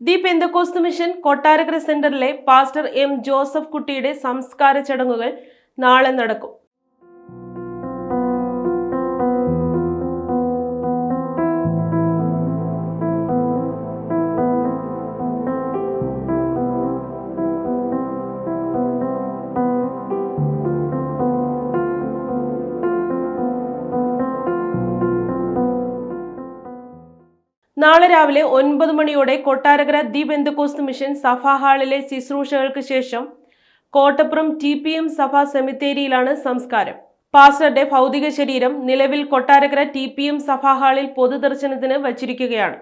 The Pentecost mission Kottarakkara സെന്ററിലെ pastor M Joseph കുട്ടിയുടെ സംസ്കാര ചടങ്ങുകൾ നാളെ നടക്കും. നാളെ രാവിലെ 9 മണിയോടെ കൊട്ടാരക്കര ദി പെന്തക്കോസ്ത് മിഷൻ സഭാ ഹാളിലെ ശുശ്രൂഷകൾക്ക് ശേഷം കോട്ടപ്പുറം TPM സഭാ സെമിത്തേരിയിലാണ് സംസ്കാരം. പാസ്റ്ററുടെ ഭൗതിക ശരീരം നിലവിൽ കൊട്ടാരക്കര TPM സഭാ ഹാളിൽ പൊതുദർശനത്തിന് വച്ചിരിക്കുകയാണ്.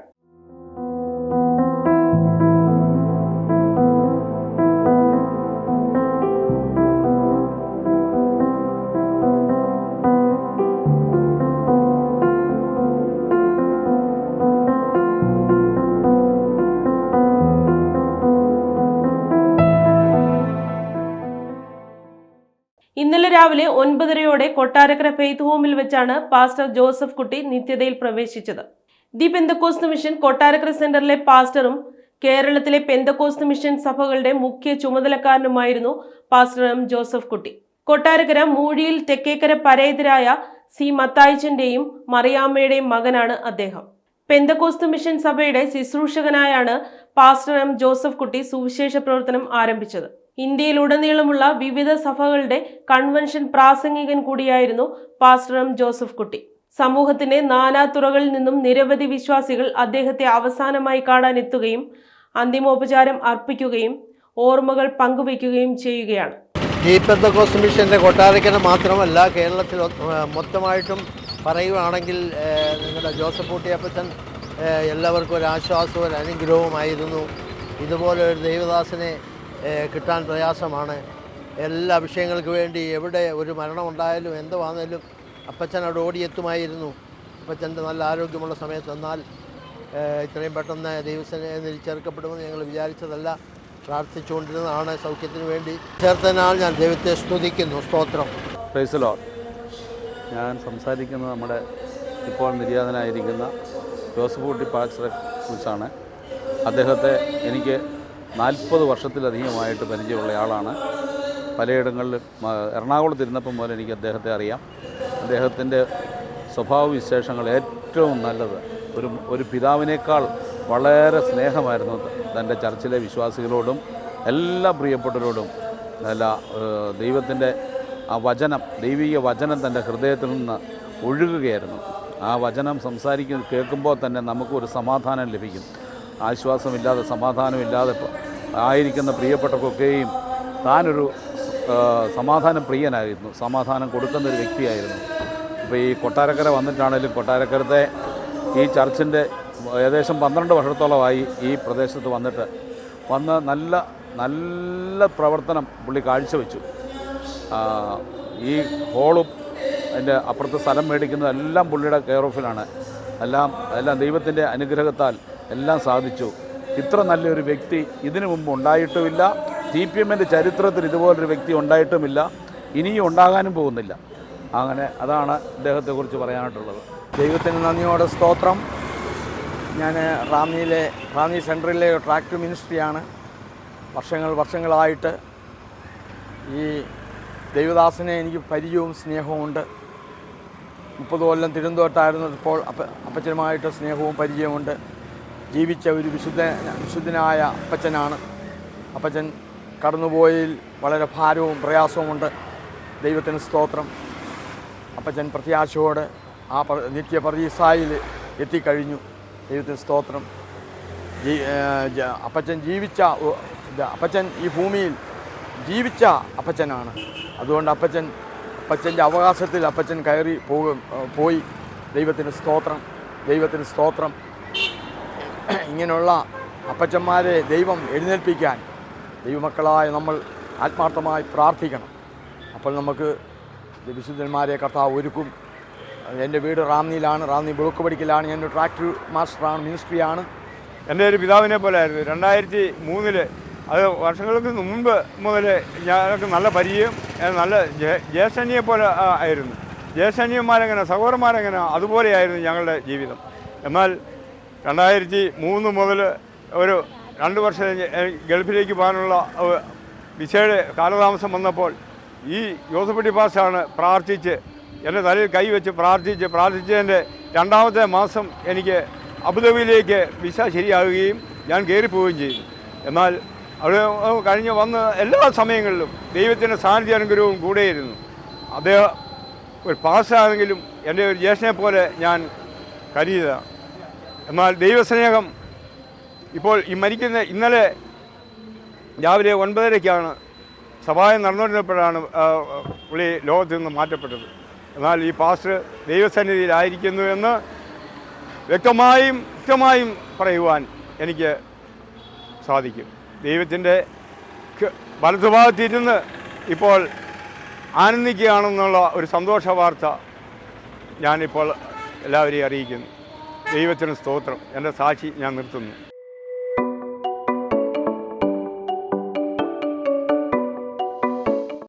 ഇന്നലെ രാവിലെ 9:30 കൊട്ടാരക്കര ഫെയ്ത്ത് ഹോമിൽ വെച്ചാണ് പാസ്റ്റർ ജോസഫ് കുട്ടി നിത്യതയിൽ പ്രവേശിച്ചത്. ദി പെന്തക്കോസ്ത് മിഷൻ കൊട്ടാരക്കര സെന്ററിലെ പാസ്റ്ററും കേരളത്തിലെ പെന്തക്കോസ്ത് മിഷൻ സഭകളുടെ മുഖ്യ ചുമതലക്കാരനുമായിരുന്നു പാസ്റ്റർ എം ജോസഫ് കുട്ടി. കൊട്ടാരക്കര മൂഴിയിൽ തെക്കേക്കര പരേതരായ സി മത്തായിച്ചന്റെയും മറിയാമ്മയുടെയും മകനാണ് അദ്ദേഹം. പെന്തക്കോസ്ത് മിഷൻ സഭയുടെ ശുശ്രൂഷകനായാണ് പാസ്റ്റർ എം ജോസഫ് കുട്ടി സുവിശേഷ പ്രവർത്തനം ആരംഭിച്ചത്. ഇന്ത്യയിലുടനീളമുള്ള വിവിധ സഭകളുടെ കൺവെൻഷൻ പ്രാസംഗികൻ കൂടിയായിരുന്നു പാസ്റ്റർ എം ജോസഫ് കുട്ടി. സമൂഹത്തിന്റെ നാനാതുറകളിൽ നിന്നും നിരവധി വിശ്വാസികൾ അദ്ദേഹത്തെ അവസാനമായി കാണാൻ എത്തുകയും അന്തിമോപചാരം അർപ്പിക്കുകയും ഓർമ്മകൾ പങ്കുവയ്ക്കുകയും ചെയ്യുകയാണ്. ഈ പെന്തക്കോസ്ത് മിഷന്റെ കൊട്ടാരക്കര മാത്രമല്ല, കേരളത്തിൽ മൊത്തമായിട്ടും പറയുകയാണെങ്കിൽ നിങ്ങളുടെ ജോസഫ് കുട്ടി അപ്പച്ചൻ എല്ലാവർക്കും ഒരു ആശ്വാസവും ഒരു അനുഗ്രഹവുമായിരുന്നു. ഇതുപോലെ ഒരു ദൈവദാസനെ കിട്ടാൻ പ്രയാസമാണ്. എല്ലാ വിഷയങ്ങൾക്ക് വേണ്ടി എവിടെ ഒരു മരണം ഉണ്ടായാലും എന്തുവാണെങ്കിലും അപ്പച്ചൻ അവിടെ ഓടിയെത്തുമായിരുന്നു. അപ്പച്ചൻ്റെ നല്ല ആരോഗ്യമുള്ള സമയത്ത്. എന്നാൽ ഇത്രയും പെട്ടെന്ന് ദൈവസേനയിൽ ചേർക്കപ്പെടുമെന്ന് ഞങ്ങൾ വിചാരിച്ചതല്ല, പ്രാർത്ഥിച്ചുകൊണ്ടിരുന്നതാണ് സൗഖ്യത്തിന് വേണ്ടി. ചേർത്തനാൽ ഞാൻ ദൈവത്തെ സ്തുതിക്കുന്നു. സ്തോത്രം. Praise the Lord. ഞാൻ സംസാരിക്കുന്നത് നമ്മുടെ ഇപ്പോൾ നിര്യാതനായിരിക്കുന്ന ജോസഫ് കുട്ടി പാസ്റ്ററെ കുറിച്ചാണ്. അദ്ദേഹത്തെ എനിക്ക് 40 വർഷത്തിലധികമായിട്ട് പരിചയമുള്ള ആളാണ്. പലയിടങ്ങളിൽ എറണാകുളത്തിരുന്നപ്പം മുതൽ എനിക്ക് അദ്ദേഹത്തെ അറിയാം. അദ്ദേഹത്തിൻ്റെ സ്വഭാവ വിശേഷങ്ങൾ ഏറ്റവും നല്ലത് ഒരു പിതാവിനേക്കാൾ വളരെ സ്നേഹമായിരുന്നു തൻ്റെ ചർച്ചിലെ വിശ്വാസികളോടും എല്ലാ പ്രിയപ്പെട്ടവരോടും. ദൈവത്തിൻ്റെ ആ വചനം, ദൈവിക വചനം തൻ്റെ ഹൃദയത്തിൽ നിന്ന് ഒഴുകുകയായിരുന്നു. ആ വചനം കേൾക്കുമ്പോൾ തന്നെ നമുക്കൊരു സമാധാനം ലഭിക്കും. ആശ്വാസമില്ലാതെ സമാധാനമില്ലാതെ ആയിരിക്കുന്ന പ്രിയപ്പെട്ടവർക്കൊക്കെയും താനൊരു സമാധാനം പ്രിയനായിരുന്നു, സമാധാനം കൊടുക്കുന്നൊരു വ്യക്തിയായിരുന്നു. ഇപ്പോൾ ഈ കൊട്ടാരക്കര വന്നിട്ടാണെങ്കിലും കൊട്ടാരക്കരത്തെ ഈ ചർച്ചിൻ്റെ ഏകദേശം 12 വർഷത്തോളമായി ഈ പ്രദേശത്ത് വന്ന് നല്ല പ്രവർത്തനം പുള്ളി കാഴ്ചവെച്ചു. ഈ ഹോളും അതിൻ്റെ അപ്പുറത്ത് സ്ഥലം മേടിക്കുന്നതെല്ലാം പുള്ളിയുടെ കെയർ ഓഫിലാണ്. എല്ലാം ദൈവത്തിൻ്റെ അനുഗ്രഹത്താൽ എല്ലാം സാധിച്ചു. ഇത്ര നല്ലൊരു വ്യക്തി ഇതിനു മുമ്പ് ഉണ്ടായിട്ടുമില്ല. TPMൻ്റെ ചരിത്രത്തിൽ ഇതുപോലൊരു വ്യക്തി ഉണ്ടായിട്ടുമില്ല, ഇനിയും ഉണ്ടാകാനും പോകുന്നില്ല. അങ്ങനെ അതാണ് അദ്ദേഹത്തെക്കുറിച്ച് പറയാനായിട്ടുള്ളത്. ദൈവത്തിന് നന്ദിയോടെ സ്തോത്രം. ഞാൻ റാന്നി സെൻട്രലിലെ ട്രാക്ടർ മിനിസ്ട്രിയാണ്. വർഷങ്ങളായിട്ട് ഈ ദൈവദാസനെ എനിക്ക് പരിചയവും സ്നേഹവും ഉണ്ട്. 30 കൊല്ലം തിരുവനന്തപുരത്തായിരുന്നപ്പോൾ അപ്പച്ചനുമായിട്ട് സ്നേഹവും പരിചയമുണ്ട്. ജീവിച്ച ഒരു വിശുദ്ധനായ അപ്പച്ചനാണ്. അപ്പച്ചൻ കടന്നുപോയതിൽ വളരെ ഭാരവും പ്രയാസവുമുണ്ട്. ദൈവത്തിന് സ്തോത്രം. അപ്പച്ചൻ പ്രത്യാശയോടെ ആ നിത്യപരീസായിൽ എത്തിക്കഴിഞ്ഞു. ദൈവത്തിന് സ്തോത്രം. അപ്പച്ചൻ ഈ ഭൂമിയിൽ ജീവിച്ച അപ്പച്ചനാണ്. അതുകൊണ്ട് അപ്പച്ചൻ്റെ അവകാശത്തിൽ അപ്പച്ചൻ പോയി. ദൈവത്തിന് സ്തോത്രം. ഇങ്ങനെയുള്ള അപ്പച്ചന്മാരെ ദൈവം എഴുന്നേൽപ്പിക്കാൻ ദൈവമക്കളായ നമ്മൾ ആത്മാർത്ഥമായി പ്രാർത്ഥിക്കണം. അപ്പോൾ നമുക്ക് വിശുദ്ധന്മാരെ കർത്താവ് ഒരുക്കും. എൻ്റെ വീട് റാന്നിയിലാണ്, റാന്നി ബുളുക്കുപടിക്കലാണ്. ഞാനൊരു ട്രാക്ടർ മാസ്റ്ററാണ്, മിനിസ്ട്രിയാണ്. എൻ്റെ ഒരു പിതാവിനെ പോലെ ആയിരുന്നു. 2003 അത് വർഷങ്ങൾക്ക് മുൻപ് മുതൽ ഞങ്ങൾക്ക് നല്ല പരിചയം, നല്ല ജ്യേഷ്ഠനിയെ പോലെ ആയിരുന്നു. ജ്യേഷ്ഠനിയന്മാരെങ്ങനെ, സഹോദരന്മാരെങ്ങനെ, അതുപോലെയായിരുന്നു ഞങ്ങളുടെ ജീവിതം. എന്നാൽ 2003 മുതൽ ഒരു 2 വർഷം ഗൾഫിലേക്ക് പോകാനുള്ള വിസയുടെ കാലതാമസം വന്നപ്പോൾ ഈ ജോസഫ് കുട്ടി പാസ്റ്ററാണ് പ്രാർത്ഥിച്ച് എൻ്റെ തലയിൽ കൈവച്ച് പ്രാർത്ഥിച്ചതിൻ്റെ 2ാമത്തെ മാസം എനിക്ക് അബുദാബിയിലേക്ക് വിസ ശരിയാകുകയും ഞാൻ കയറിപ്പോവുകയും ചെയ്തു. എന്നാൽ അവിടെ കഴിഞ്ഞ് വന്ന എല്ലാ സമയങ്ങളിലും ദൈവത്തിൻ്റെ സാന്നിധ്യ അനുഗ്രഹവും കൂടെയിരുന്നു. അദ്ദേഹം ഒരു പാസ്സാണെങ്കിലും എൻ്റെ ഒരു ജ്യേഷ്ഠനെ പോലെ ഞാൻ കരുതിയതാണ്. എന്നാൽ ദൈവസ്നേഹം ഇപ്പോൾ ഈ മരിക്കുന്ന ഇന്നലെ രാവിലെ 9:30-ക്കാണ് സഭായം നടന്നുകൊണ്ടിരുന്നപ്പോഴാണ് പുള്ളി ലോകത്തിൽ നിന്ന് മാറ്റപ്പെട്ടത്. എന്നാൽ ഈ പാസ്റ്റർ ദൈവസന്നിധിയിലായിരിക്കുന്നു എന്ന് വ്യക്തമായും പറയുവാൻ എനിക്ക് സാധിക്കും. ദൈവത്തിൻ്റെ വലതുഭാഗത്തിരുന്ന് ഇപ്പോൾ ആനന്ദിക്കുകയാണെന്നുള്ള ഒരു സന്തോഷ വാർത്ത ഞാനിപ്പോൾ എല്ലാവരെയും അറിയിക്കുന്നു. ദൈവത്തിന് സ്തോത്രം. എൻ്റെ സാക്ഷി ഞാൻ നിർത്തുന്നു.